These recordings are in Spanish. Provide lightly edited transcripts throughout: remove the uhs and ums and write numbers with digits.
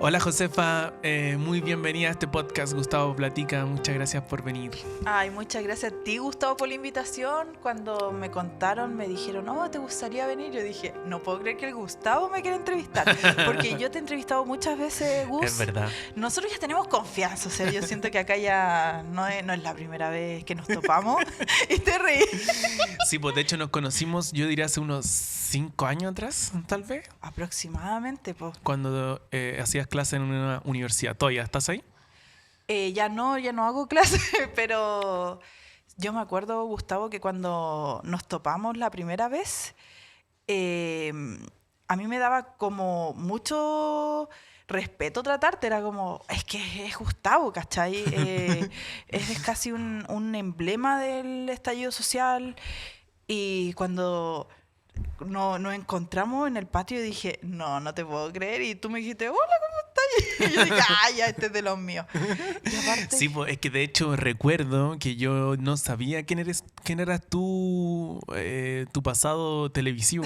Hola Josefa, muy bienvenida a este podcast Gustavo Platica, muchas gracias por venir. Ay, muchas gracias a ti, Gustavo, por la invitación. Cuando me contaron, me dijeron, oh, ¿te gustaría venir? Yo dije, no puedo creer que el Gustavo me quiera entrevistar, porque yo te he entrevistado muchas veces, Gus. Es verdad. Nosotros ya tenemos confianza, o sea, yo siento que acá ya no es la primera vez que nos topamos. Y te reí. Sí, pues de hecho nos conocimos, yo diría hace unos 5 años atrás, tal vez. Aproximadamente, pues. Cuando hacías clase en una universidad. ¿Todavía estás ahí? Ya no hago clase, pero yo me acuerdo, Gustavo, que cuando nos topamos la primera vez, a mí me daba como mucho respeto tratarte. Era como, es que es Gustavo, ¿cachai? Es casi un emblema del estallido social. Y cuando nos encontramos en el patio, dije, no te puedo creer. Y tú me dijiste, hola, ¿cómo estás? Y yo dije, ya, este es de los míos. Y aparte, Sí, pues es que de hecho recuerdo que yo no sabía quién eras tú, tu pasado televisivo.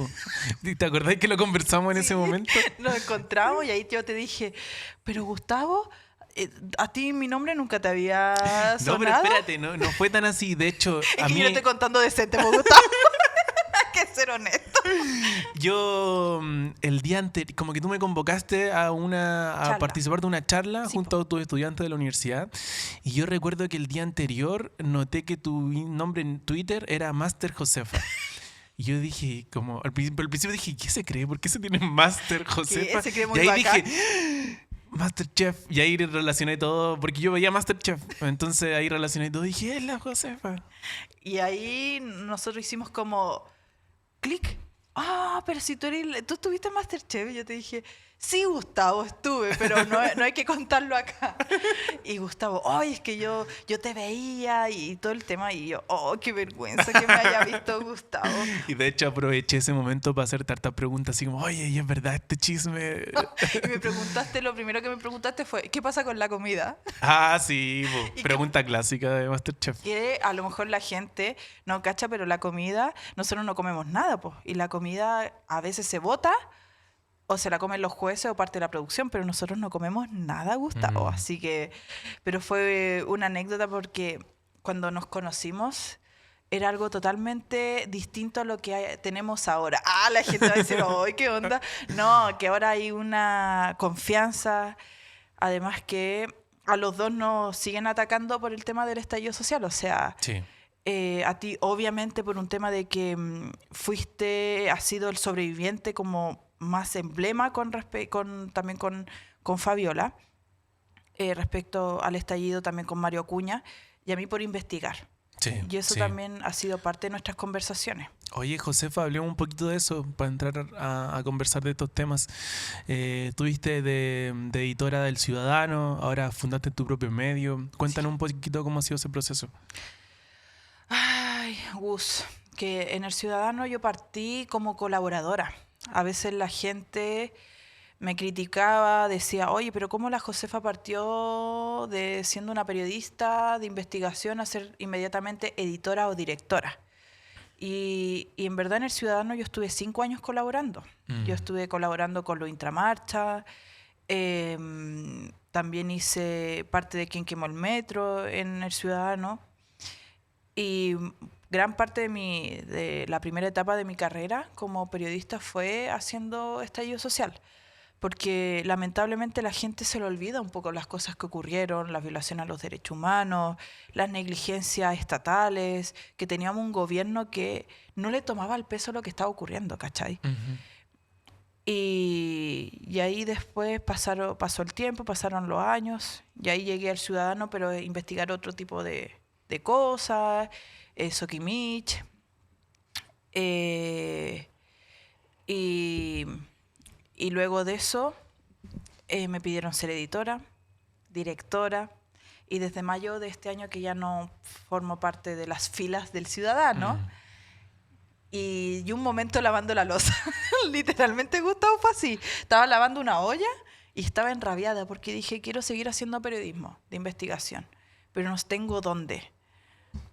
¿Te acordás que lo conversamos en ese momento? nos encontramos y ahí yo te dije, pero Gustavo, a ti mi nombre nunca te había sonado. No, pero espérate, no fue tan así. De hecho, Es a que mí... yo estoy contando decente, por Gustavo. Hay que ser honesto. Yo, el día anterior, como que tú me convocaste a Charla. participar de una charla Sí, junto a tus estudiantes de la universidad. Y yo recuerdo que el día anterior noté que tu nombre en Twitter era Master Josefa. Y yo dije, como, al principio dije, ¿qué se cree? ¿Por qué se tiene Master Josefa? Se cree Y muy ahí bacán. dije, Masterchef. Y ahí relacioné todo, porque yo veía Masterchef. Entonces ahí relacioné todo y dije, es la Josefa. Y ahí nosotros hicimos como clic. Ah, pero si tú estuviste en Masterchef, yo te dije, sí, Gustavo, estuve, pero no hay que contarlo acá. Y Gustavo, ay, es que yo te veía y todo el tema, y yo, oh, qué vergüenza que me haya visto Gustavo. Y de hecho aproveché ese momento para hacer tantas preguntas así como, oye, ¿y es verdad este chisme? Y me preguntaste, lo primero que me preguntaste fue, ¿qué pasa con la comida? Ah, sí, Y pregunta clásica de Masterchef. que a lo mejor la gente no cacha, pero la comida, nosotros no comemos nada, pues. Y la comida a veces se bota o se la comen los jueces o parte de la producción, pero nosotros no comemos nada, Gustavo. Así que, pero fue una anécdota porque cuando nos conocimos era algo totalmente distinto a lo que tenemos ahora. Ah, la gente va a decir, ¡ay, qué onda! No, que ahora hay una confianza, además que a los dos nos siguen atacando por el tema del estallido social, o sea... Sí. A ti, obviamente, por un tema de que has sido el sobreviviente como más emblema también con Fabiola, respecto al estallido también con Mario Acuña, y a mí por investigar. Sí, Y eso sí. también ha sido parte de nuestras conversaciones. Oye, Josefa, hablemos un poquito de eso para entrar a conversar de estos temas. Tuviste de editora del Ciudadano, ahora fundaste tu propio medio. Cuéntanos un poquito cómo ha sido ese proceso. Ay, Gus, que en El Ciudadano yo partí como colaboradora. A veces la gente me criticaba, decía, oye, pero ¿cómo la Josefa partió de siendo una periodista de investigación a ser inmediatamente editora o directora? Y en verdad en El Ciudadano yo estuve 5 años colaborando. Yo estuve colaborando con los Intramarcha, también hice parte de Quien quemó el metro en El Ciudadano. Y gran parte de la primera etapa de mi carrera como periodista fue haciendo estallido social, porque lamentablemente la gente se le olvida un poco las cosas que ocurrieron, las violaciones a los derechos humanos, las negligencias estatales, que teníamos un gobierno que no le tomaba el peso a lo que estaba ocurriendo, ¿cachai? Y ahí después pasó el tiempo, pasaron los años, y ahí llegué al Ciudadano, pero a investigar otro tipo de cosas, Sokimich, y luego de eso me pidieron ser editora, directora, y desde mayo de este año que ya no formo parte de las filas del Ciudadano, y un momento lavando la loza, literalmente Gustavo fue así, estaba lavando una olla y estaba enrabiada porque dije, quiero seguir haciendo periodismo de investigación, pero no tengo dónde.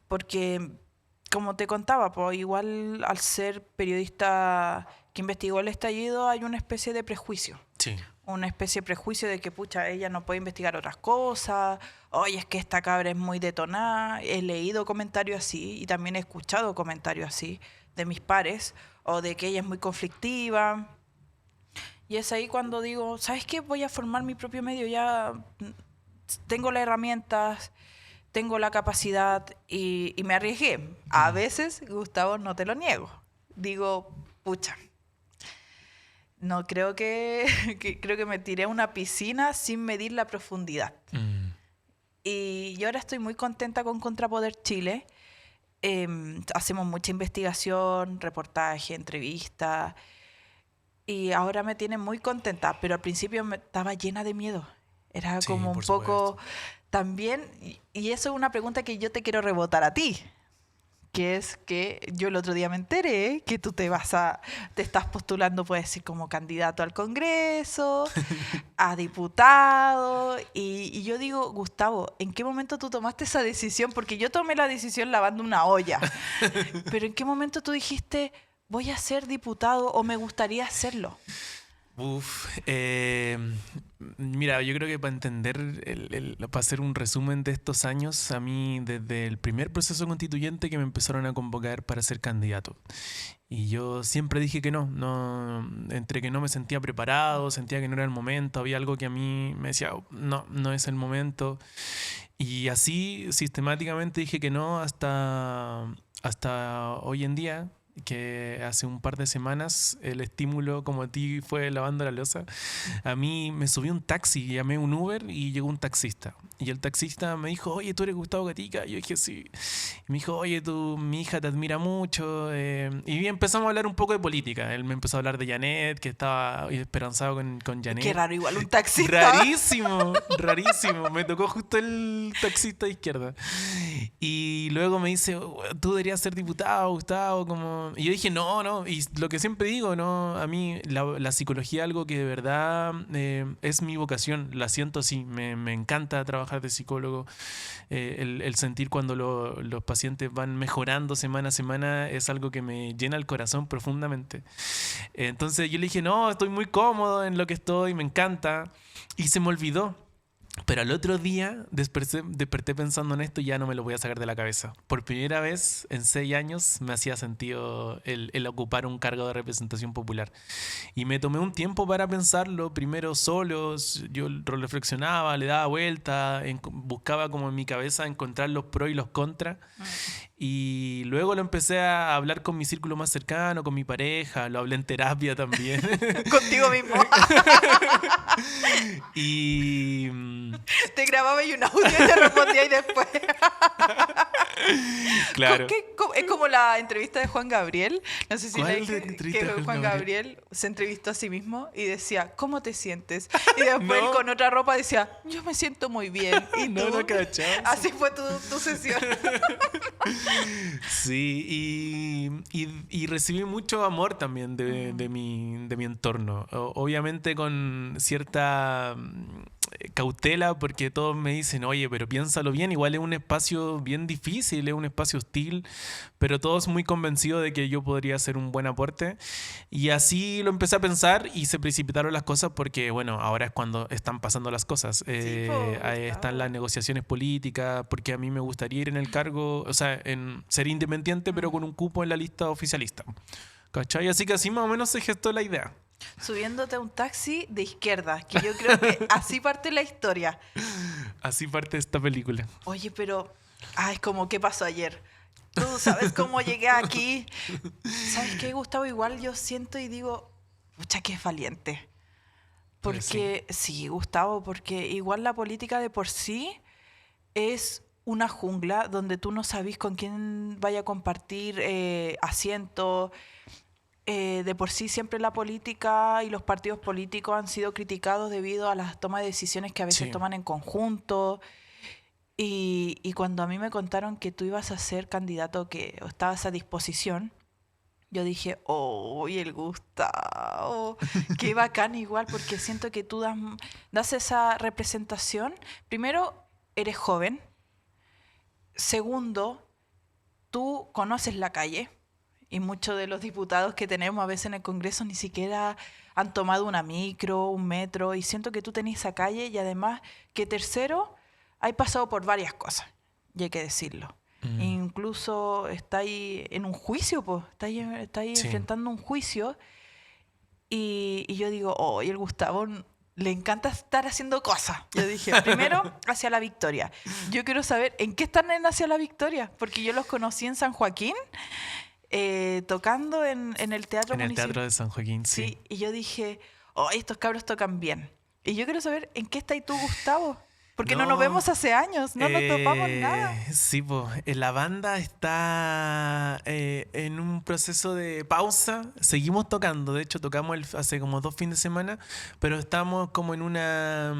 Porque, como te contaba, pues igual al ser periodista que investigó el estallido hay una especie de prejuicio. Sí. una especie de prejuicio de que, pucha, ella no puede investigar otras cosas, oye, es que esta cabra es muy detonada. He leído comentarios así y también he escuchado comentarios así de mis pares, o de que ella es muy conflictiva. Y es ahí cuando digo, ¿sabes qué? Voy a formar mi propio medio, ya tengo las herramientas, tengo la capacidad y me arriesgué. A veces, Gustavo, no te lo niego. Digo, pucha, no creo creo que me tiré a una piscina sin medir la profundidad. Y yo ahora estoy muy contenta con Contrapoder Chile. Hacemos mucha investigación, reportaje, entrevista. Y ahora me tiene muy contenta, pero al principio estaba llena de miedo. Era Sí, como un por poco supuesto. también, y eso es una pregunta que yo te quiero rebotar a ti, que es que yo el otro día me enteré que tú te estás postulando, puedes decir, como candidato al Congreso, a diputado, y yo digo, Gustavo, ¿en qué momento tú tomaste esa decisión? Porque yo tomé la decisión lavando una olla, pero ¿en qué momento tú dijiste, voy a ser diputado o me gustaría hacerlo? Mira, yo creo que para entender, para hacer un resumen de estos años, a mí desde el primer proceso constituyente que me empezaron a convocar para ser candidato. Y yo siempre dije que no, entre que no me sentía preparado, sentía que no era el momento, había algo que a mí me decía, no es el momento. Y así sistemáticamente dije que no hasta hoy en día, que hace un par de semanas el estímulo como a ti fue lavando la loza. A mí me subí un taxi, llamé un Uber y llegó un taxista. Y el taxista me dijo, oye, ¿tú eres Gustavo Gatica? Y yo dije, sí. Y me dijo, oye, mi hija te admira mucho. Y empezamos a hablar un poco de política. Él me empezó a hablar de Janet, que estaba esperanzado con Janet. Qué raro, igual un taxista. Rarísimo. Me tocó justo el taxista de izquierda. Y luego me dice, tú deberías ser diputado, Gustavo, como... Y yo dije, no. Y lo que siempre digo, no, a mí la psicología es algo que de verdad es mi vocación. La siento así. Me encanta trabajar de psicólogo. El sentir cuando los pacientes van mejorando semana a semana es algo que me llena el corazón profundamente. Entonces yo le dije, no, estoy muy cómodo en lo que estoy, me encanta. Y se me olvidó. Pero al otro día desperté pensando en esto y ya no me lo voy a sacar de la cabeza. Por primera vez en 6 años me hacía sentido el ocupar un cargo de representación popular. Y me tomé un tiempo para pensarlo, primero solo, yo lo reflexionaba, le daba vuelta, buscaba como en mi cabeza encontrar los pros y los contras. Y luego lo empecé a hablar con mi círculo más cercano, con mi pareja, lo hablé en terapia también. Contigo mismo. Y... Te grababa y un audio y te respondía y después. Claro. Es como la entrevista de Juan Gabriel. No sé si ¿Cuál la de entrevista de que Juan Juan Gabriel? Gabriel se entrevistó a sí mismo y decía, ¿cómo te sientes? Y después No. con otra ropa decía, yo me siento muy bien. Y No, tú, no cachaba. así fue tu sesión. Sí, y recibí mucho amor también de mi entorno. Obviamente con cierta cautela, porque todos me dicen, oye, pero piénsalo bien, igual es un espacio bien difícil, es un espacio hostil, pero todos muy convencidos de que yo podría hacer un buen aporte. Y así lo empecé a pensar y se precipitaron las cosas porque, bueno, ahora es cuando están pasando las cosas. Están las negociaciones políticas, porque a mí me gustaría ir en el cargo, o sea, en ser independiente, pero con un cupo en la lista oficialista. ¿Cachai? Así que así más o menos se gestó la idea. Subiéndote a un taxi de izquierda, que yo creo que así parte la historia. Así parte esta película. Oye, pero, es como, ¿qué pasó ayer? ¿Tú sabes cómo llegué aquí? ¿Sabes qué, Gustavo? Igual yo siento y digo, pucha, que es valiente. Porque, sí, Gustavo, porque igual la política de por sí es una jungla donde tú no sabes con quién vaya a compartir asiento. De por sí siempre la política y los partidos políticos han sido criticados debido a las tomas de decisiones que a veces toman en conjunto. Y cuando a mí me contaron que tú ibas a ser candidato, que estabas a disposición, yo dije, oh, y el Gustavo, qué bacán igual, porque siento que tú das esa representación. Primero, eres joven. Segundo, tú conoces la calle. Y muchos de los diputados que tenemos a veces en el Congreso ni siquiera han tomado una micro, un metro, y siento que tú tenés esa calle y además que tercero, hay pasado por varias cosas, y hay que decirlo. Incluso está ahí en un juicio, pues, está ahí Sí. enfrentando un juicio y yo digo, oh, y el Gustavo le encanta estar haciendo cosas. Yo dije, primero, hacia la victoria. Yo quiero saber en qué están en Hacia la Victoria, porque yo los conocí en San Joaquín, tocando en el Teatro En el Municipal. Teatro de San Joaquín, sí. Sí, y yo dije, oh, estos cabros tocan bien. Y yo quiero saber en qué estás tú, Gustavo. Porque no nos vemos hace años, no nos topamos nada. Sí, pues la banda está en un proceso de pausa. Seguimos tocando, de hecho tocamos hace como 2 fines de semana, pero estamos como en una...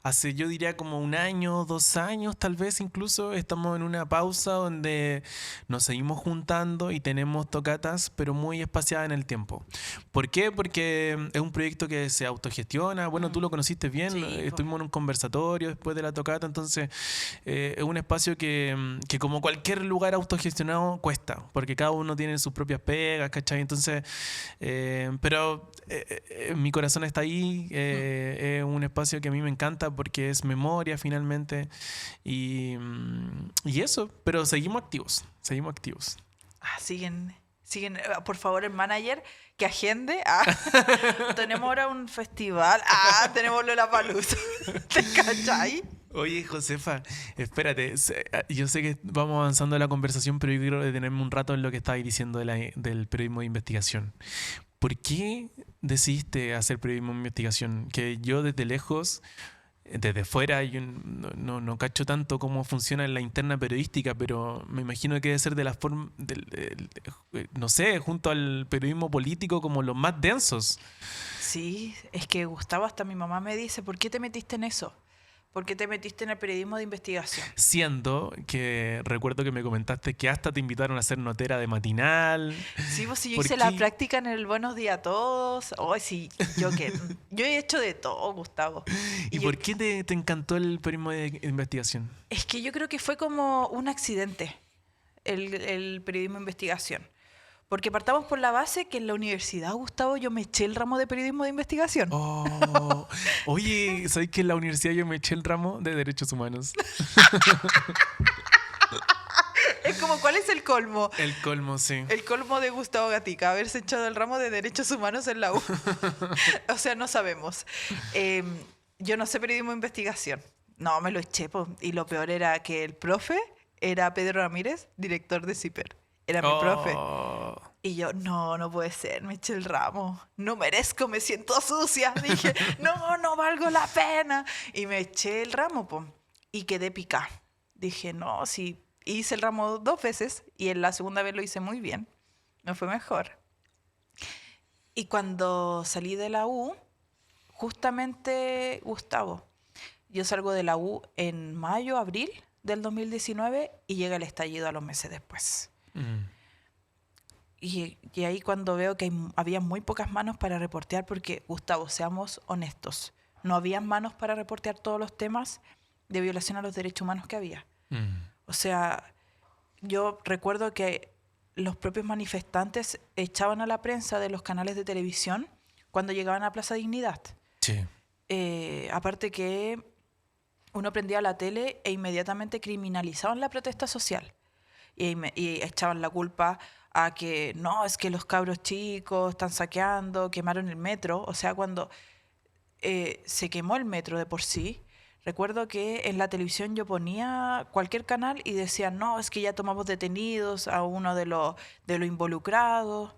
hace yo diría como 1 año, 2 años tal vez incluso, estamos en una pausa donde nos seguimos juntando y tenemos tocatas, pero muy espaciadas en el tiempo. ¿Por qué? Porque es un proyecto que se autogestiona. Bueno, tú lo conociste bien, Sí, estuvimos en un conversatorio después de la tocata, entonces es un espacio que como cualquier lugar autogestionado cuesta, porque cada uno tiene sus propias pegas, ¿cachai? Entonces, pero mi corazón está ahí, es un espacio que a mí me encanta porque es memoria finalmente y eso, pero seguimos activos, seguimos activos. Siguen, por favor, el manager que agende. Tenemos ahora un festival. Tenemos Lollapalooza. ¿Te cachai? Oye, Josefa, espérate, yo sé que vamos avanzando en la conversación, pero yo quiero detenerme un rato en lo que estabas diciendo del periodismo de investigación. ¿Por qué decidiste hacer periodismo de investigación? Que yo desde lejos, desde fuera, yo no cacho tanto cómo funciona la interna periodística, pero me imagino que debe ser de la forma, no sé, junto al periodismo político como los más densos. Sí, es que Gustavo, hasta mi mamá me dice, ¿por qué te metiste en eso? ¿Por qué te metiste en el periodismo de investigación? Siendo que recuerdo que me comentaste que hasta te invitaron a ser notera de matinal. Sí, pues sí, yo ¿Por hice la qué? práctica en el Buenos Días a Todos. Oh, sí, yo he hecho de todo, Gustavo. ¿Y yo- por qué te encantó el periodismo de investigación? Es que yo creo que fue como un accidente el periodismo de investigación. Porque partamos por la base que en la universidad, Gustavo, yo me eché el ramo de periodismo de investigación. Oh, oye, ¿sabes que en la universidad yo me eché el ramo de Derechos Humanos? Es como, ¿cuál es el colmo? El colmo, sí. El colmo de Gustavo Gatica, haberse echado el ramo de Derechos Humanos en la U. O sea, no sabemos. Yo no sé periodismo de investigación. No, me lo eché. Po. Y lo peor era que el profe era Pedro Ramírez, director de CIPER. Era mi profe. Oh, Y yo, no puede ser, me eché el ramo. No merezco, me siento sucia. Dije, no valgo la pena. Y me eché el ramo, po. Y quedé picada. Dije, no, sí. Hice el ramo 2 veces y en la segunda vez lo hice muy bien. Me fue mejor. Y cuando salí de la U, justamente, Gustavo, yo salgo de la U en mayo, abril del 2019 y llega el estallido a los meses después. Y ahí cuando veo que había muy pocas manos para reportear, porque, Gustavo, seamos honestos, no había manos para reportear todos los temas de violación a los derechos humanos que había. O sea, yo recuerdo que los propios manifestantes echaban a la prensa de los canales de televisión cuando llegaban a Plaza Dignidad. sí. Aparte que uno prendía la tele e inmediatamente criminalizaban la protesta social. Y echaban la culpa a que no, es que los cabros chicos están saqueando, quemaron el metro. O sea, cuando se quemó el metro de por sí, recuerdo que en la televisión yo ponía cualquier canal y decían, no, es que ya tomamos detenidos a uno de los involucrados.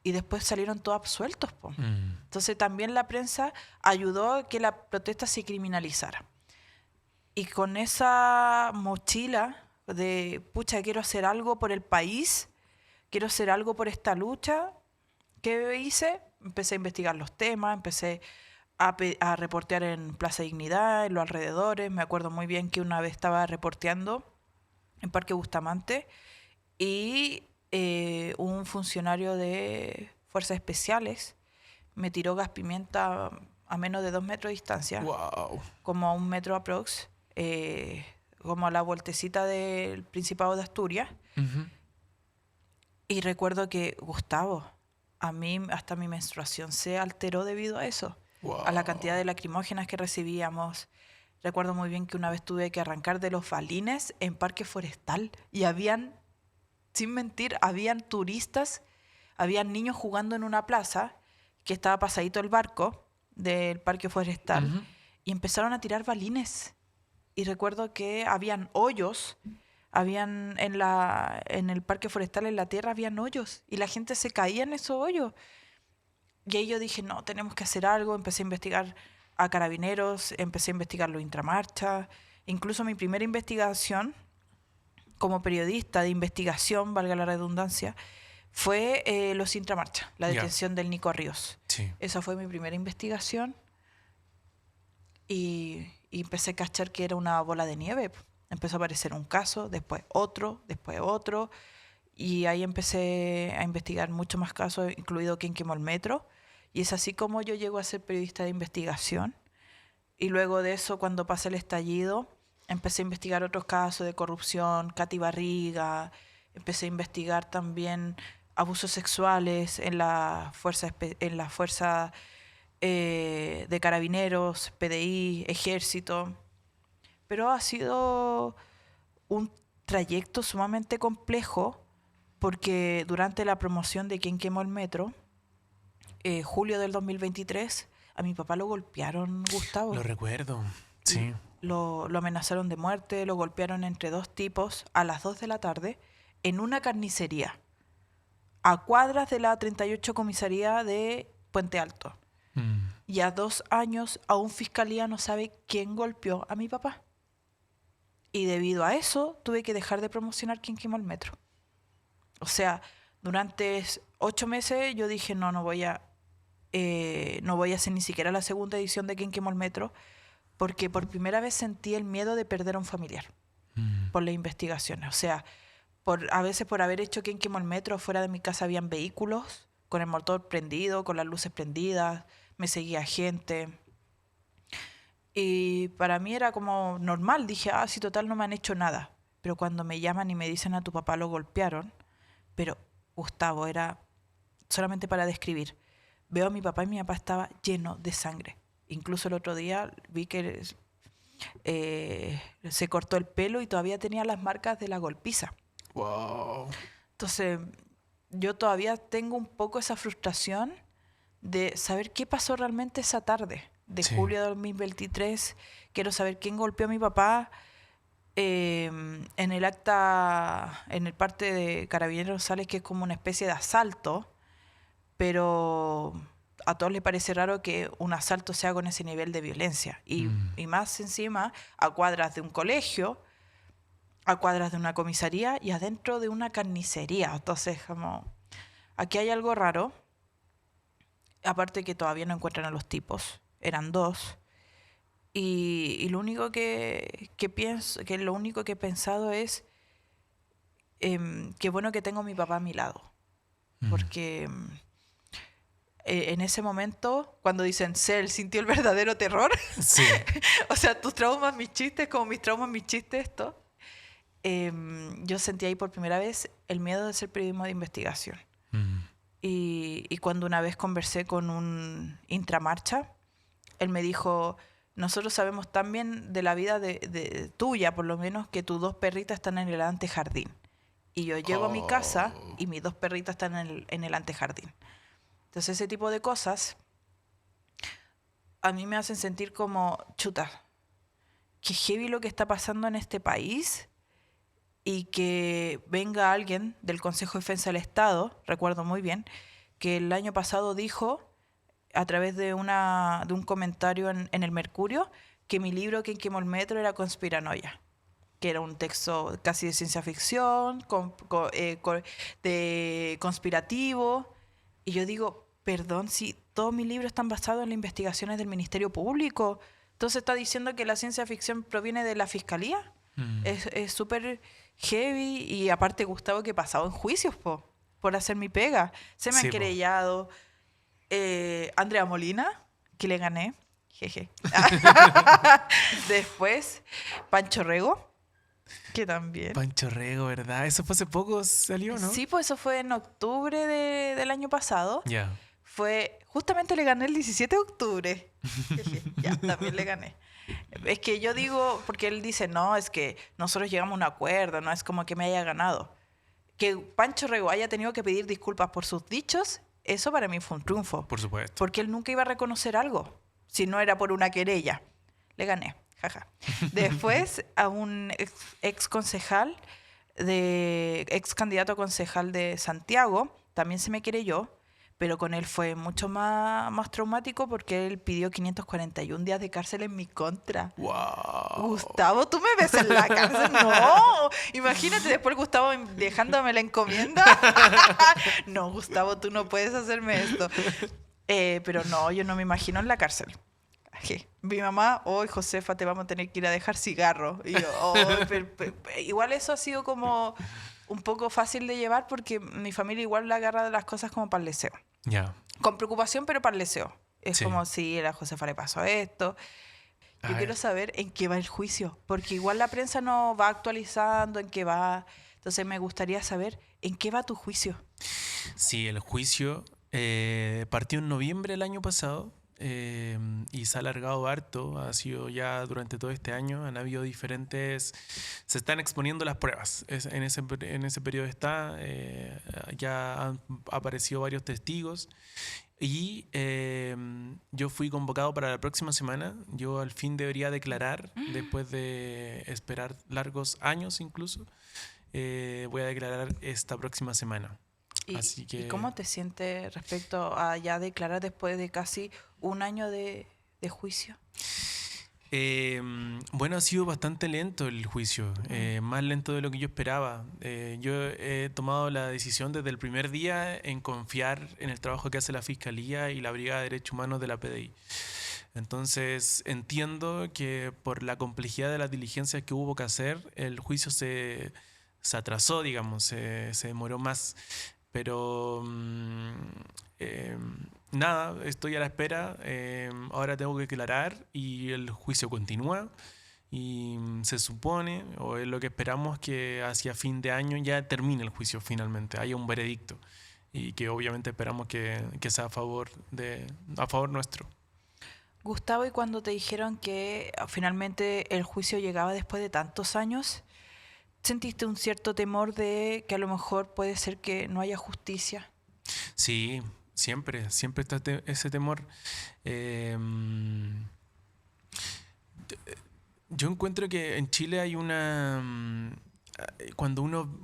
Y después salieron todos absueltos, po. Entonces también la prensa ayudó a que la protesta se criminalizara. Y con esa mochila de, pucha, quiero hacer algo por el país, quiero hacer algo por esta lucha, ¿qué hice? Empecé a investigar los temas, empecé a reportear en Plaza Dignidad, en los alrededores. Me acuerdo muy bien que una vez estaba reporteando en Parque Bustamante y un funcionario de Fuerzas Especiales me tiró gas pimienta a menos de 2 metros de distancia, Wow. como a 1 metro aprox, como a la vueltecita del Principado de Asturias. Y recuerdo que, Gustavo, a mí hasta mi menstruación se alteró debido a eso, a la cantidad de lacrimógenas que recibíamos. Recuerdo muy bien que una vez tuve que arrancar de los balines en Parque Forestal y habían, sin mentir, habían turistas, habían niños jugando en una plaza que estaba pasadito el barco del Parque Forestal Ujú. y empezaron a tirar balines. Y recuerdo que habían hoyos, habían en el Parque Forestal, en la tierra, habían hoyos y la gente se caía en esos hoyos. Y ahí yo dije, no, tenemos que hacer algo. Empecé a investigar a carabineros, empecé a investigar los intramarchas. Incluso mi primera investigación como periodista de investigación, valga la redundancia, fue los intramarchas, la Ya. detención del Nico Ríos. Sí. Esa fue mi primera investigación y empecé a cachar que era una bola de nieve. Empezó a aparecer un caso, después otro. Y ahí empecé a investigar muchos más casos, incluido quién quemó el metro. Y es así como yo llego a ser periodista de investigación. Y luego de eso, cuando pasé el estallido, empecé a investigar otros casos de corrupción, Katy Barriga. Empecé a investigar también abusos sexuales en la fuerza de carabineros, PDI, ejército. Pero ha sido un trayecto sumamente complejo porque durante la promoción de Quién quemó el metro, julio del 2023, a mi papá lo golpearon, Gustavo. Lo recuerdo. Sí. Lo amenazaron de muerte, lo golpearon entre dos tipos a las 2 de la tarde en una carnicería, a cuadras de la 38 comisaría de Puente Alto. Mm. Y a 2 años aún Fiscalía no sabe quién golpeó a mi papá. Y debido a eso tuve que dejar de promocionar Quién quemó el metro. O sea, durante 8 meses yo dije, no voy a hacer ni siquiera la segunda edición de Quién quemó el metro, porque por primera vez sentí el miedo de perder a un familiar por las investigaciones. O sea, a veces por haber hecho Quién quemó el metro, fuera de mi casa habían vehículos con el motor prendido, con las luces prendidas, me seguía gente. Y para mí era como normal. Dije, sí, total, no me han hecho nada. Pero cuando me llaman y me dicen a tu papá lo golpearon, pero Gustavo, era solamente para describir. Veo a mi papá y mi papá estaba lleno de sangre. Incluso el otro día vi que se cortó el pelo y todavía tenía las marcas de la golpiza. Wow. Entonces, yo todavía tengo un poco esa frustración de saber qué pasó realmente esa tarde de Sí. julio de 2023. Quiero saber quién golpeó a mi papá. En el acta, en el parte de Carabineros sale que es como una especie de asalto, pero a todos les parece raro que un asalto sea con ese nivel de violencia. Y más encima, a cuadras de un colegio, a cuadras de una comisaría y adentro de una carnicería. Entonces, como, aquí hay algo raro. Aparte que todavía no encuentran a los tipos. Eran 2. Y lo único que pienso, que lo único que he pensado es qué bueno que tengo a mi papá a mi lado. Porque en ese momento, cuando dicen, Cel sintió el verdadero terror, Sí. o sea, tus traumas, mis chistes, como mis traumas, mis chistes, esto, yo sentí ahí por primera vez el miedo de hacer periodismo de investigación. Y cuando una vez conversé con un intramarcha, él me dijo, nosotros sabemos tan bien de la vida de tuya, por lo menos, que tus 2 perritas están en el antejardín. Y yo llego a mi casa y mis 2 perritas están en el antejardín. Entonces ese tipo de cosas a mí me hacen sentir como, chuta, qué heavy lo que está pasando en este país y que venga alguien del Consejo de Defensa del Estado, recuerdo muy bien, que el año pasado dijo, a través de un comentario en el Mercurio, que mi libro Quién quemó el metro era conspiranoia, que era un texto casi de ciencia ficción, de conspirativo. Y yo digo, perdón, si todos mis libros están basados en las investigaciones del Ministerio Público, entonces está diciendo que la ciencia ficción proviene de la Fiscalía. Es súper heavy. Y aparte, Gustavo, que he pasado en juicios por hacer mi pega. Se me Sí, han po. querellado. Andrea Molina, que le gané. Jeje. Después, Pancho Rego. Que también. Pancho Rego, ¿verdad? Eso fue hace poco, salió, ¿no? Sí, pues eso fue en octubre del año pasado. Ya. Justamente le gané el 17 de octubre. Ya, también le gané. Es que yo digo, porque él dice, no, es que nosotros llegamos a un acuerdo, no es como que me haya ganado. Que Pancho Rego haya tenido que pedir disculpas por sus dichos, eso para mí fue un triunfo. Por supuesto. Porque él nunca iba a reconocer algo, si no era por una querella. Le gané, jaja. Después a un ex concejal, ex candidato a concejal de Santiago, también se me querelló, pero con él fue mucho más traumático porque él pidió 541 días de cárcel en mi contra. ¡Wow! Gustavo, ¿tú me ves en la cárcel? No, imagínate después Gustavo dejándome la encomienda. No, Gustavo, tú no puedes hacerme esto. Pero no, yo no me imagino en la cárcel. Mi mamá, hoy Josefa, te vamos a tener que ir a dejar cigarro. Y yo, igual eso ha sido como un poco fácil de llevar porque mi familia igual la agarra de las cosas como para el deseo. Ya. Con preocupación, pero para el deseo. Es Sí. como si a la Josefa le pasó esto. A Yo ver. quiero saber en qué va el juicio, porque igual la prensa no va actualizando en qué va. Entonces me gustaría saber en qué va tu juicio. Sí, el juicio partió en noviembre del año pasado y se ha alargado harto. Ha sido ya durante todo este año. Han habido diferentes. Se están exponiendo las pruebas. En ese periodo está. Ya han aparecido varios testigos. Y yo fui convocado para la próxima semana. Yo al fin debería declarar, después de esperar largos años incluso. Voy a declarar esta próxima semana. Así que... ¿Y cómo te sientes respecto a ya declarar después de casi un año de juicio? Bueno, ha sido bastante lento el juicio, más lento de lo que yo esperaba. Yo he tomado la decisión desde el primer día en confiar en el trabajo que hace la Fiscalía y la Brigada de Derechos Humanos de la PDI. Entonces entiendo que por la complejidad de las diligencias que hubo que hacer, el juicio se atrasó, digamos, se demoró más. Pero nada, estoy a la espera. Ahora tengo que declarar y el juicio continúa. Y se supone, o es lo que esperamos, que hacia fin de año ya termine el juicio finalmente, haya un veredicto. Y que obviamente esperamos que sea a favor nuestro. Gustavo, y cuando te dijeron que finalmente el juicio llegaba después de tantos años, ¿sentiste un cierto temor de que a lo mejor puede ser que no haya justicia? Sí, siempre está ese temor. Yo encuentro que en Chile hay cuando uno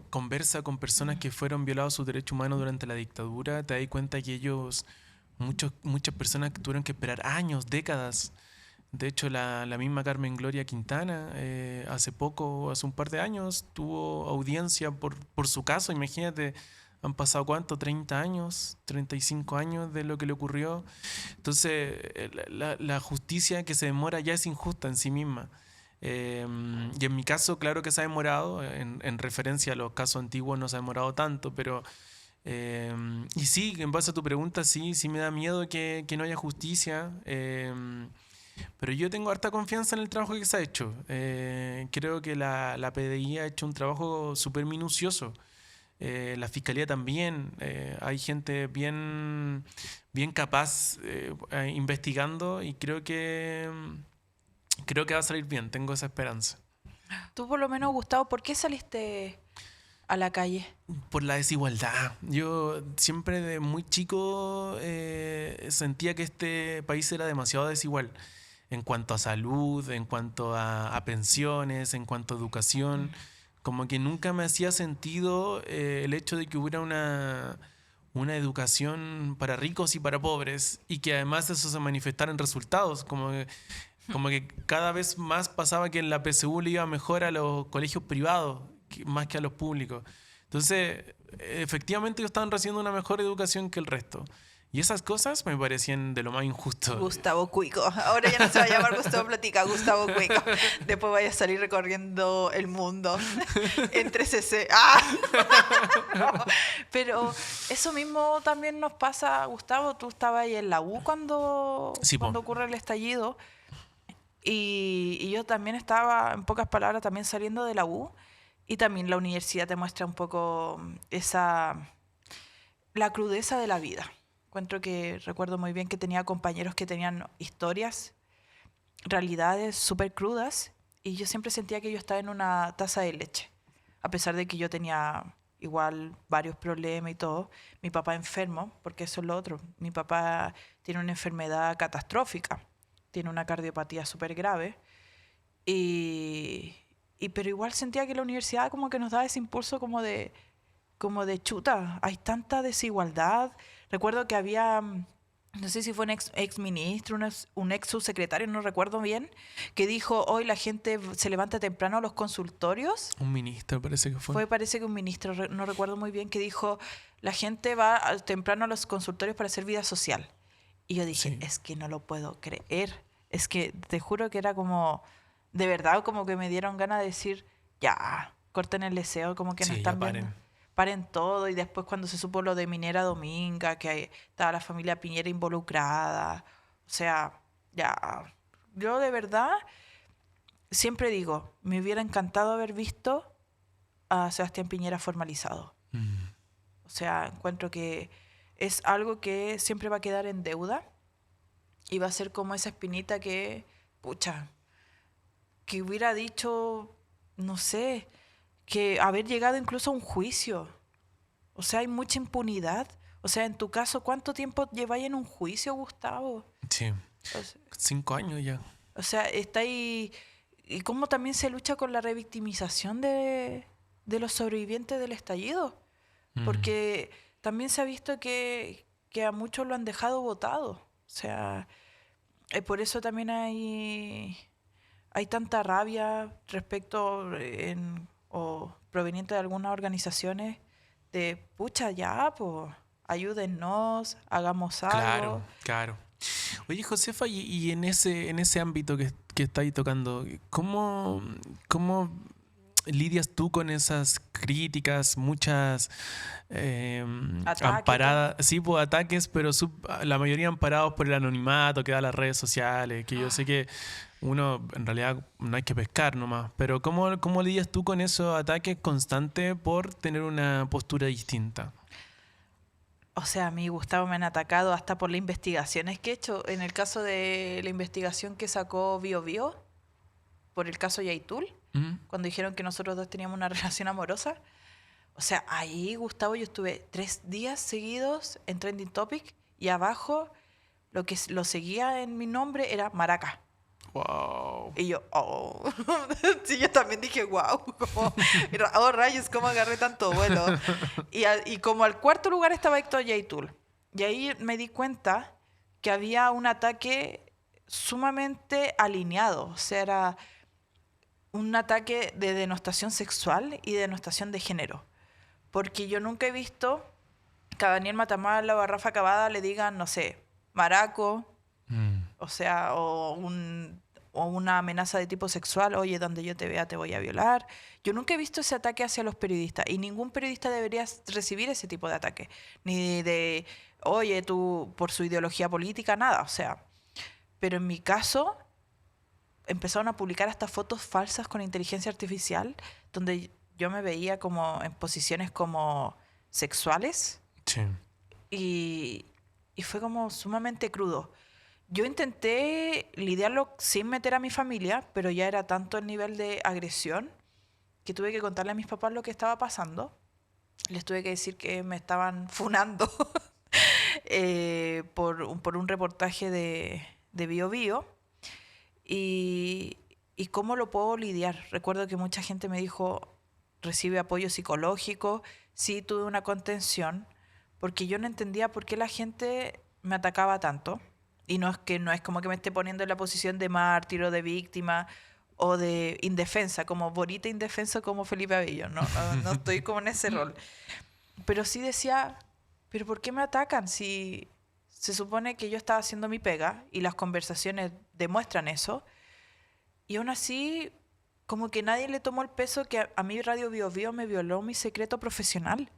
conversa con personas que fueron violados sus derechos humanos durante la dictadura, te das cuenta que muchas personas tuvieron que esperar años, décadas. De hecho, la misma Carmen Gloria Quintana, hace un par de años, tuvo audiencia por su caso. Imagínate, han pasado ¿cuánto? 30 años, 35 años de lo que le ocurrió. Entonces, la justicia que se demora ya es injusta en sí misma. Y en mi caso, claro que se ha demorado. En referencia a los casos antiguos no se ha demorado tanto, pero... y sí, en base a tu pregunta, sí me da miedo que no haya justicia. Pero yo tengo harta confianza en el trabajo que se ha hecho. Creo que la PDI ha hecho un trabajo súper minucioso. La Fiscalía también. Hay gente bien capaz investigando y creo que va a salir bien. Tengo esa esperanza. Tú por lo menos, Gustavo, ¿por qué saliste a la calle? Por la desigualdad. Yo siempre de muy chico sentía que este país era demasiado desigual en cuanto a salud, en cuanto a pensiones, en cuanto a educación. Como que nunca me hacía sentido el hecho de que hubiera una educación para ricos y para pobres y que además eso se manifestara en resultados. Como que cada vez más pasaba que en la PSU le iba mejor a los colegios privados más que a los públicos. Entonces, efectivamente ellos estaban recibiendo una mejor educación que el resto. Y esas cosas me parecían de lo más injusto. Gustavo Cuico. Ahora ya no se va a llamar Gustavo Platica, Gustavo Cuico. Después vaya a salir recorriendo el mundo entre CC. ¡Ah! No. Pero eso mismo también nos pasa, Gustavo. Tú estabas ahí en la U cuando Sí, ocurre el estallido. Y yo también estaba, en pocas palabras, también saliendo de la U. Y también la universidad te muestra un poco la crudeza de la vida. Encuentro que recuerdo muy bien que tenía compañeros que tenían historias, realidades súper crudas, y yo siempre sentía que yo estaba en una taza de leche. A pesar de que yo tenía igual varios problemas y todo, mi papá enfermo, porque eso es lo otro. Mi papá tiene una enfermedad catastrófica, tiene una cardiopatía súper grave, pero igual sentía que la universidad como que nos daba ese impulso como de chuta, hay tanta desigualdad. Recuerdo que había, no sé si fue un ex ministro, un ex subsecretario, no recuerdo bien, que dijo, hoy la gente se levanta temprano a los consultorios. Un ministro parece que fue. Parece que un ministro, no recuerdo muy bien, que dijo, la gente va temprano a los consultorios para hacer vida social. Y yo dije, Sí. es que no lo puedo creer. Es que te juro que era como, de verdad, como que me dieron ganas de decir, ya, corten el deseo, como que no Sí, están ya viendo. paren. Paren todo. Y después cuando se supo lo de Minera Dominga, que estaba la familia Piñera involucrada. O sea, ya. Yo de verdad siempre digo, me hubiera encantado haber visto a Sebastián Piñera formalizado. Mm. O sea, encuentro que es algo que siempre va a quedar en deuda y va a ser como esa espinita que, pucha, que hubiera dicho, no sé, que haber llegado incluso a un juicio. O sea, hay mucha impunidad. O sea, en tu caso, ¿cuánto tiempo lleváis en un juicio, Gustavo? Sí. O sea, 5 años ya. está ahí. Y cómo también se lucha con la revictimización de los sobrevivientes del estallido. Mm. Porque también se ha visto que a muchos lo han dejado botado. O sea, por eso también hay tanta rabia respecto o proveniente de algunas organizaciones de, pucha, ya, pues, ayúdennos, hagamos Claro, algo. claro. Oye, Josefa, y en ese ámbito que estáis tocando, ¿cómo lidias tú con esas críticas, muchas Ataque, todo. amparadas, sí, pues ataques, pero la mayoría amparados por el anonimato que da las redes sociales, que yo sé que uno en realidad no hay que pescar nomás, pero ¿cómo lidias tú con esos ataques constantes por tener una postura distinta? O sea, a mí, Gustavo, me han atacado hasta por las investigaciones que he hecho. En el caso de la investigación que sacó BioBio por el caso Yaitul, ¿Mm? cuando dijeron que nosotros dos teníamos una relación amorosa. O sea, ahí, Gustavo, yo estuve 3 días seguidos en Trending Topic y abajo lo que lo seguía en mi nombre era Maraca. Wow. Y yo, oh. Sí, yo también dije, wow. Oh, rayos, ¿cómo agarré tanto vuelo? Y como al cuarto lugar estaba Héctor Yaitul. Y ahí me di cuenta que había un ataque sumamente alineado. O sea, era un ataque de denostación sexual y denostación de género. Porque yo nunca he visto que a Daniel Matamala o a Rafa Cavada le digan, no sé, maraco, Mm. o sea, o una amenaza de tipo sexual, oye, donde yo te vea te voy a violar. Yo nunca he visto ese ataque hacia los periodistas y ningún periodista debería recibir ese tipo de ataque. Ni de, oye, tú por su ideología política, nada, o sea. Pero en mi caso, empezaron a publicar hasta fotos falsas con inteligencia artificial, donde yo me veía como en posiciones como sexuales Sí. y, y fue como sumamente crudo. Yo intenté lidiarlo sin meter a mi familia, pero ya era tanto el nivel de agresión que tuve que contarle a mis papás lo que estaba pasando. Les tuve que decir que me estaban funando por un reportaje de Bio Bio. Y cómo lo puedo lidiar. Recuerdo que mucha gente me dijo, recibe apoyo psicológico. Sí, tuve una contención, porque yo no entendía por qué la gente me atacaba tanto. Y no es como que me esté poniendo en la posición de mártir o de víctima o de indefensa, como Borita indefenso como Felipe Abello. No estoy como en ese rol. Pero sí decía, ¿pero por qué me atacan si se supone que yo estaba haciendo mi pega y las conversaciones demuestran eso? Y aún así, como que nadie le tomó el peso que a mí Radio Bio Bio me violó mi secreto profesional.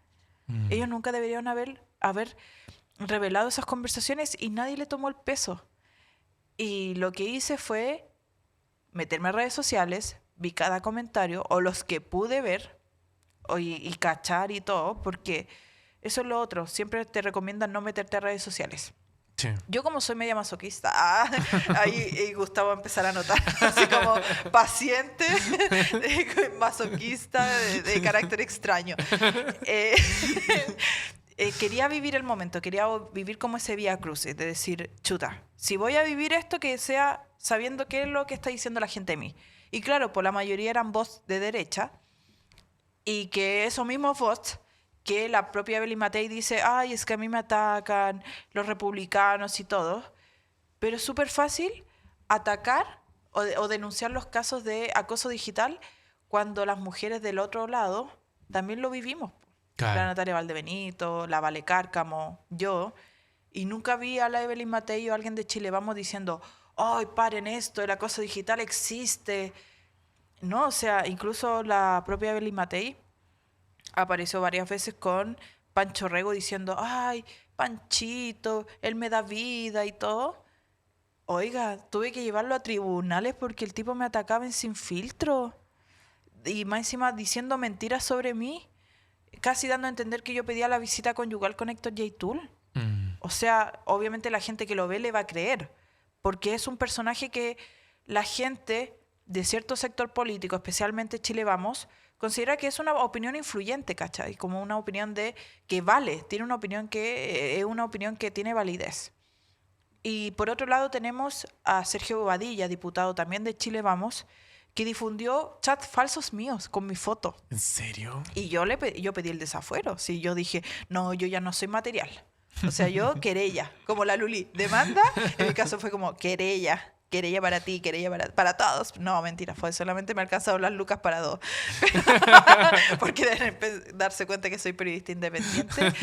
Mm. Ellos nunca deberían haber revelado esas conversaciones y nadie le tomó el peso. Y lo que hice fue meterme a redes sociales, vi cada comentario, o los que pude ver, y cachar y todo, porque eso es lo otro. Siempre te recomiendan no meterte a redes sociales. Sí. Yo como soy media masoquista, ahí Gustavo va a empezar a notar, así como paciente, masoquista, de carácter extraño. Eh, quería vivir el momento, quería vivir como ese vía crucis, de decir, chuta, si voy a vivir esto, que sea sabiendo qué es lo que está diciendo la gente de mí. Y claro, pues la mayoría eran bots de derecha, y que esos mismos bots que la propia Evelyn Matei dice, ay, es que a mí me atacan los republicanos y todo, pero es súper fácil atacar o denunciar los casos de acoso digital cuando las mujeres del otro lado también lo vivimos. Claro. La Natalia Valdebenito, la Vale Cárcamo, yo, y nunca vi a la Evelyn Matei o a alguien de Chile Vamos diciendo, ay, paren esto, el acoso digital existe. No, o sea, incluso la propia Evelyn Matei apareció varias veces con Pancho Rego diciendo, ay, Panchito, él me da vida y todo. Oiga, tuve que llevarlo a tribunales porque el tipo me atacaba en Sin Filtro. Y más encima diciendo mentiras sobre mí, casi dando a entender que yo pedía la visita conyugal con Héctor Yaitul. O sea, obviamente la gente que lo ve le va a creer, porque es un personaje que la gente de cierto sector político, especialmente Chile Vamos, considera que es una opinión influyente, ¿cachai? Como una opinión que vale, tiene una opinión que es una opinión que tiene validez. Y por otro lado tenemos a Sergio Bobadilla, diputado también de Chile Vamos, que difundió chats falsos míos con mi foto. ¿En serio? Y yo pedí el desafuero. Sí, yo dije, no, yo ya no soy material. O sea, yo querella, como la Luli, demanda, en mi caso fue como querella para ti, querella para todos. No, mentira, fue solamente me alcanzaron las lucas para dos. Porque deben darse cuenta que soy periodista independiente.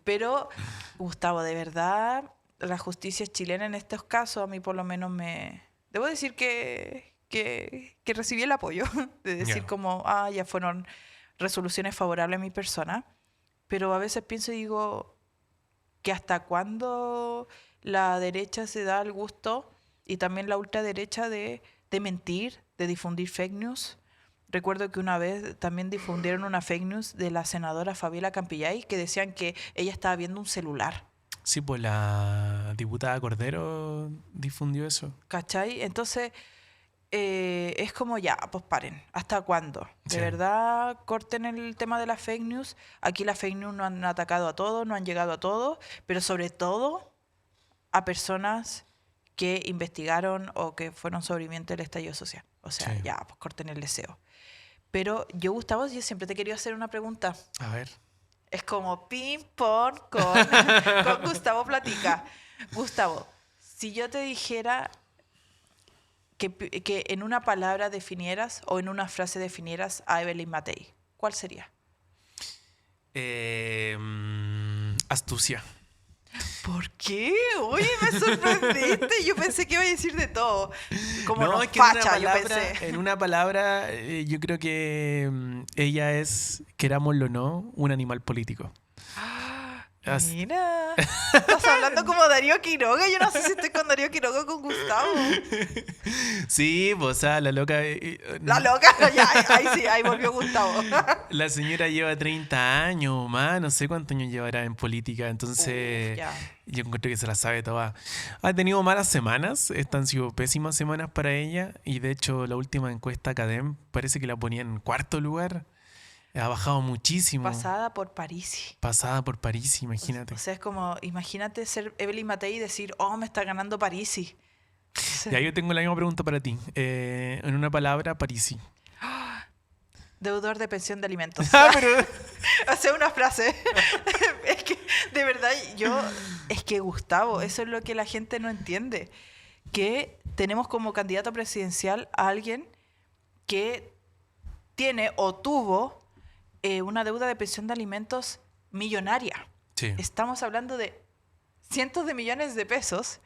Pero, Gustavo, de verdad, la justicia chilena en estos casos, a mí por lo menos debo decir que recibí el apoyo. De decir como, ya fueron resoluciones favorables a mi persona. Pero a veces pienso y digo que hasta cuándo la derecha se da el gusto y también la ultraderecha de mentir, de difundir fake news. Recuerdo que una vez también difundieron una fake news de la senadora Fabiola Campillay que decían que ella estaba viendo un celular. Sí, pues la diputada Cordero difundió eso. ¿Cachai? Entonces, es como ya, pues paren. ¿Hasta cuándo? De Sí. verdad, corten el tema de las fake news. Aquí las fake news no han atacado a todos, no han llegado a todos, pero sobre todo a personas que investigaron o que fueron sobrevivientes del estallido social. O sea, Sí. ya, pues corten el deseo. Pero yo, Gustavo, yo siempre te quería hacer una pregunta. A ver. Es como ping-pong con Gustavo Platica. Gustavo, si yo te dijera que en una palabra definieras o en una frase definieras a Evelyn Matei, ¿cuál sería? Astucia. ¿Por qué? Uy, me sorprendiste. Yo pensé que iba a decir de todo. Como No, no, es que en una facha, yo palabra, pensé. en una palabra yo creo que ella es, querámoslo o no, un animal político. As- Mira, estás hablando como Darío Quiroga. Yo no sé si estoy con Darío Quiroga o con Gustavo. Sí, pues, o sea, la loca... La loca, ya, ahí sí, ahí volvió Gustavo. La señora lleva 30 años o más, no sé cuántos años llevará en política, entonces Ya. yo encuentro que se la sabe toda. Ha tenido malas semanas, estas han sido pésimas semanas para ella, y de hecho la última encuesta Cadem parece que la ponía en cuarto lugar. Ha bajado muchísimo. Pasada por Parisi. Pasada por París, imagínate. O sea, es como, imagínate ser Evelyn Matei y decir, oh, me está ganando Parisi. O sea, Ya yo tengo la misma pregunta para ti. En una palabra, Parisi. deudor de pensión de alimentos. Pero... O sea, una frase. Es que, de verdad, es que Gustavo, eso es lo que la gente no entiende. Que tenemos como candidato presidencial a alguien que tiene o tuvo una deuda de pensión de alimentos millonaria. Sí. Estamos hablando de cientos de millones de pesos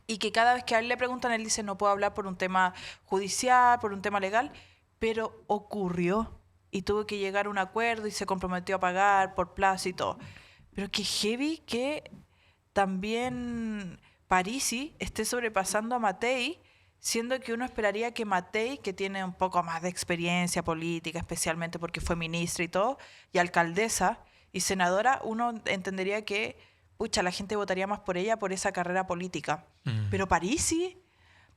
y que cada vez que a él le preguntan, él dice no puedo hablar por un tema judicial, por un tema legal, pero ocurrió y tuvo que llegar a un acuerdo y se comprometió a pagar por plazo y todo. Pero que heavy que también Parisi esté sobrepasando a Matei siendo que uno esperaría que Matei, que tiene un poco más de experiencia política, especialmente porque fue ministra y todo, y alcaldesa y senadora, uno entendería que, pucha, la gente votaría más por ella por esa carrera política. Pero Parisi,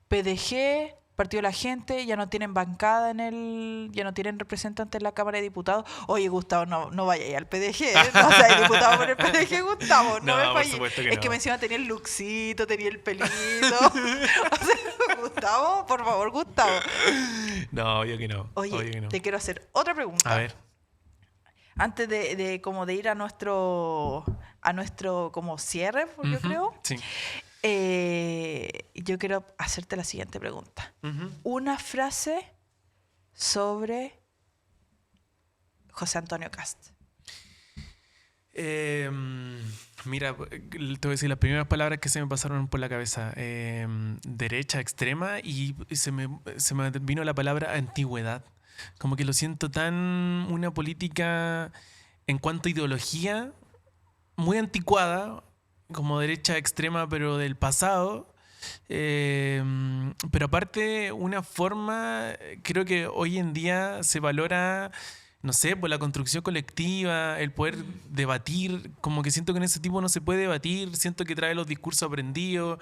PDG, Partido de la Gente, ya no tienen bancada ya no tienen representante en la Cámara de Diputados. Oye, Gustavo, no vayas al PDG, no seas diputado por el PDG, Gustavo, no me por falles. supuesto que Es no. que me encima tenía el luxito, tenía el pelito. O sea, Gustavo, por favor, Gustavo. No, obvio que no. Oye, obvio que no. te quiero hacer otra pregunta. A ver. Antes de como de ir a nuestro como cierre, yo Ujú, creo. Sí. Yo quiero hacerte la siguiente pregunta. Ujú. Una frase sobre José Antonio Cast. Mira, te voy a decir las primeras palabras que se me pasaron por la cabeza. Derecha extrema y se me vino la palabra antigüedad. Como que lo siento tan una política en cuanto a ideología muy anticuada, como derecha extrema pero del pasado. Pero aparte una forma, creo que hoy en día se valora, no sé, por la construcción colectiva, el poder debatir, como que siento que en ese tipo no se puede debatir, siento que trae los discursos aprendidos,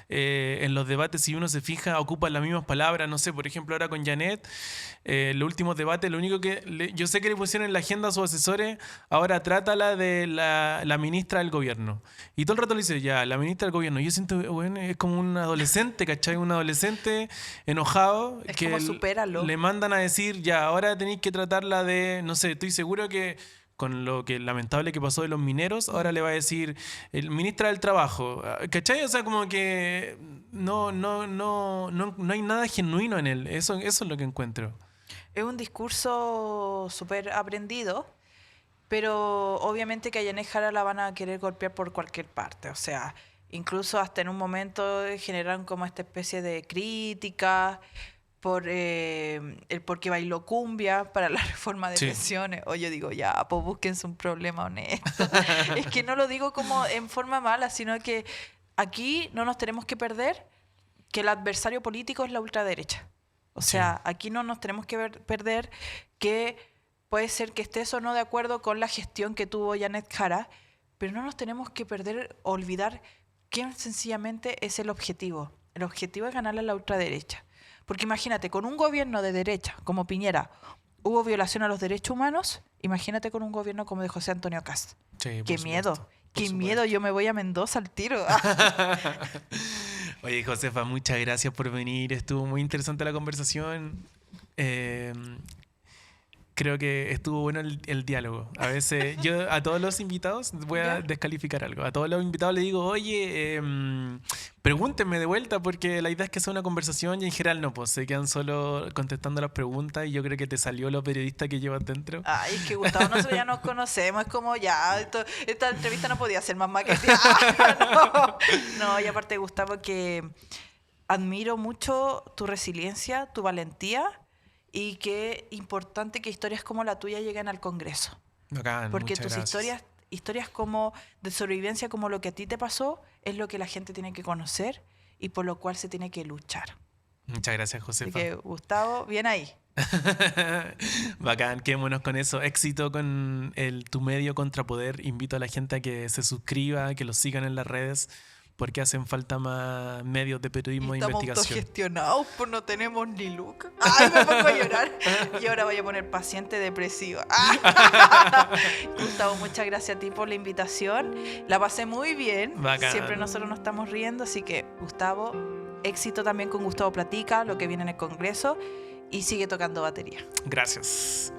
en los debates si uno se fija ocupa las mismas palabras, no sé, por ejemplo ahora con Janet, los últimos debates, lo único que yo sé que le pusieron en la agenda a sus asesores, ahora trátala de la ministra del gobierno, y todo el rato le dice, ya, la ministra del gobierno, yo siento, bueno, es como un adolescente, ¿cachai? Un adolescente enojado, Es que como supéralo. le mandan a decir, ya, ahora tenéis que tratarla de, no sé, estoy seguro que con lo que lamentable que pasó de los mineros, ahora le va a decir el ministra del trabajo, ¿cachai? O sea, como que no hay nada genuino en él, eso es lo que encuentro. Es un discurso súper aprendido, pero obviamente que a Janet Jara la van a querer golpear por cualquier parte. O sea, incluso hasta en un momento generaron como esta especie de crítica por el por qué bailó cumbia para la reforma de Sí. pensiones. O yo digo, ya, pues búsquense un problema honesto. Es que no lo digo como en forma mala, sino que aquí no nos tenemos que perder que el adversario político es la ultraderecha. O sea, aquí no nos tenemos que perder que puede ser que estés o no de acuerdo con la gestión que tuvo Janet Jara, pero no nos tenemos que perder, olvidar que sencillamente es el objetivo. El objetivo es ganarle a la ultraderecha. Porque imagínate, con un gobierno de derecha como Piñera hubo violación a los derechos humanos, imagínate con un gobierno como de José Antonio Cast. Sí, ¡Qué por miedo! supuesto, por ¡Qué supuesto. miedo! Yo me voy a Mendoza al tiro. Oye, Josefa, muchas gracias por venir. Estuvo muy interesante la conversación. Creo que estuvo bueno el diálogo. A veces yo a todos los invitados voy a ¿Ya? descalificar algo. A todos los invitados les digo, oye, pregúntenme de vuelta porque la idea es que sea una conversación y en general no, pues se quedan solo contestando las preguntas y yo creo que te salió lo periodista que llevas dentro. Ay, es que Gustavo, nosotros ya nos conocemos, es como ya, esta entrevista no podía ser más maqueteada. No, y aparte, Gustavo, que admiro mucho tu resiliencia, tu valentía y qué importante que historias como la tuya lleguen al Congreso. Bacán, Porque muchas tus gracias. historias como de sobrevivencia, como lo que a ti te pasó, es lo que la gente tiene que conocer y por lo cual se tiene que luchar. Muchas gracias, Así Josefa. que, Gustavo, bien ahí. Bacán, quedémonos con eso. Éxito con tu medio Contrapoder. Invito a la gente a que se suscriba, que lo sigan en las redes, porque hacen falta más medios de periodismo de Estamos investigación. autogestionados, pues no tenemos ni lucas. Ay, me pongo a llorar. Y ahora voy a poner paciente depresiva. Gustavo, muchas gracias a ti por la invitación. La pasé muy bien. Bacán. Siempre nosotros nos estamos riendo, así que, Gustavo, éxito también con Gustavo Platica, lo que viene en el Congreso, y sigue tocando batería. Gracias.